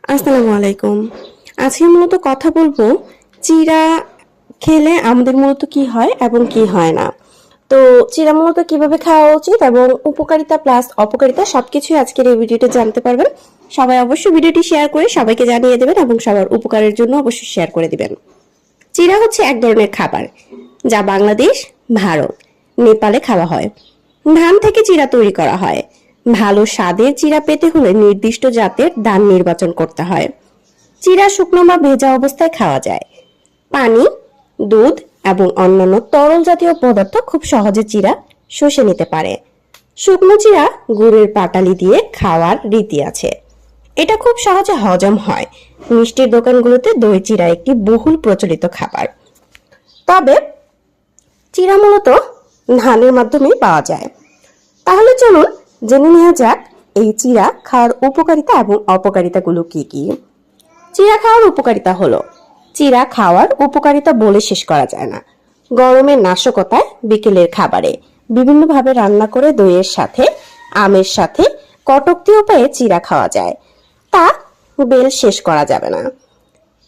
আসসালামু আলাইকুম। আজকে মূলত কথা বলবো চিড়া খেলে আমাদের মূলত কি হয় এবং কি হয় না। তো চিড়া মূলত কিভাবে খাওয়া উচিত এবং উপকারিতা প্লাস অপকারিতা সবকিছুই আজকের এই ভিডিওতে জানতে পারবেন। সবাই অবশ্যই ভিডিওটি শেয়ার করে সবাইকে জানিয়ে দেবেন এবং সবার উপকারের জন্য অবশ্যই শেয়ার করে দিবেন। চিড়া হচ্ছে এক ধরনের খাবার যা বাংলাদেশ, ভারত, নেপালে খাওয়া হয়। ধান থেকে চিড়া তৈরি করা হয়। ভালো স্বাদের চিড়া পেতে হলে নির্দিষ্ট জাতের ধান নির্বাচন করতে হয়। চিড়া শুকনো বা ভেজা অবস্থায় খাওয়া যায়। পানি, দুধ এবং অন্যান্য তরল জাতীয় পদার্থ খুব সহজে চিড়া শুষে নিতে পারে। শুকনো চিড়া গুড়ের পাটালি দিয়ে খাওয়ার রীতি আছে। এটা খুব সহজে হজম হয়। মিষ্টির দোকানগুলোতে দই চিড়া একটি বহুল প্রচলিত খাবার। তবে চিড়া মূলত ধানের মাধ্যমেই পাওয়া যায়। তাহলে চলুন জেনে নেওয়া যাক এই চিড়া খাওয়ার উপকারিতা এবং অপকারিতাগুলো কি কি। চিড়া খাওয়ার উপকারিতা হলো, চিড়া খাওয়ার উপকারিতা বলে শেষ করা যায় না। গরমের নাশকতায় বিকেলের খাবারে বিভিন্নভাবে রান্না করে দইয়ের সাথে, আমের সাথে কটকটি উপায়ে চিড়া খাওয়া যায়, তা বেল শেষ করা যাবে না।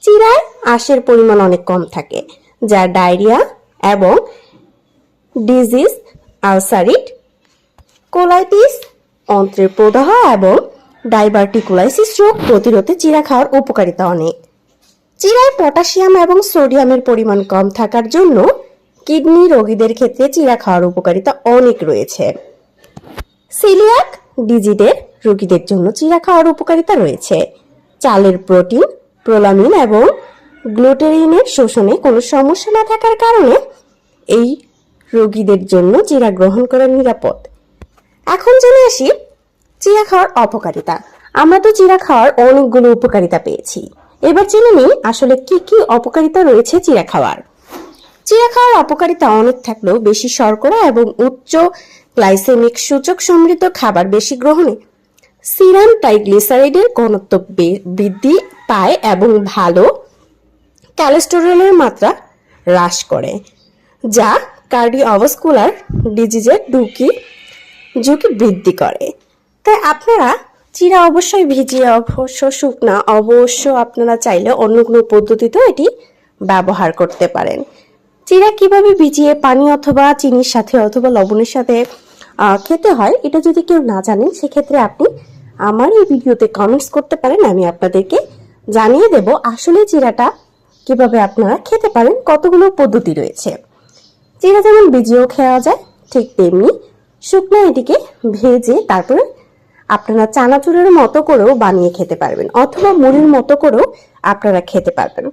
চিড়ায় আঁশের পরিমাণ অনেক কম থাকে, যা ডায়রিয়া এবং ডিজিজ, আলসারিট কোলাইটিস, অন্ত্রের প্রদাহ এবং ডাইভার্টিকুলাইসিস রোগ প্রতিরোধে চিড়া খাওয়ার উপকারিতা অনেক। চিড়ায় পটাশিয়াম এবং সোডিয়ামের পরিমাণ কম থাকার জন্য কিডনি রোগীদের ক্ষেত্রে চিড়া খাওয়ার উপকারিতা অনেক রয়েছে। সিলিয়াক ডিজিজের রোগীদের জন্য চিড়া খাওয়ার উপকারিতা রয়েছে। চালের প্রোটিন, প্রোলামিন এবং গ্লুটেরিনের শোষণে কোনো সমস্যা না থাকার কারণে এই রোগীদের জন্য চিড়া গ্রহণ করা নিরাপদ। এখন জেনে আসি চিড়া খাওয়ার অপকারিতা। আমরা তো চিড়া খাওয়ার অনেকগুলো উপকারিতা পেয়েছি, এবার জেনে নিই আসলে কি কি অপকারিতা রয়েছে চিড়া খাওয়ার। চিড়া খাওয়ার অপকারিতা অনেক থাকলেও বেশি শর্করা এবং উচ্চ গ্লাইসেমিক সূচক সমৃদ্ধ খাবার বেশি গ্রহণে সিরাম ট্রাইগ্লিসারাইডের ঘনত্ব বৃদ্ধি পায় এবং ভালো কোলেস্টেরলের মাত্রা হ্রাস করে, যা কার্ডিওভাস্কুলার ডিজিজের ঝুঁকি বৃদ্ধি করে। তাই আপনারা চিড়া অবশ্যই ভিজিয়ে, অবশ্য শুকনা, অবশ্য আপনারা চাইলে অন্য কোনো পদ্ধতিতেও এটি ব্যবহার করতে পারেন। চিড়া কিভাবে ভিজিয়ে পানি অথবা চিনির সাথে অথবা লবণের সাথে খেতে হয়, এটা যদি কেউ না জানেন সেক্ষেত্রে আপনি আমার এই ভিডিওতে কমেন্টস করতে পারেন। আমি আপনাদেরকে জানিয়ে দেব আসলে চিড়াটা কিভাবে আপনারা খেতে পারেন, কতগুলো পদ্ধতি রয়েছে। চিড়া যেমন ভিজিয়েও খাওয়া যায়, ঠিক তেমনি শুকনো এটিকে ভেজে তারপরে আপনারা চানাচুরের মতো করেও বানিয়ে খেতে পারবেন অথবা মুড়ির মতো করেও আপনারা খেতে পারবেন।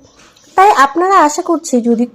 তাই আপনারা আশা করছি যদি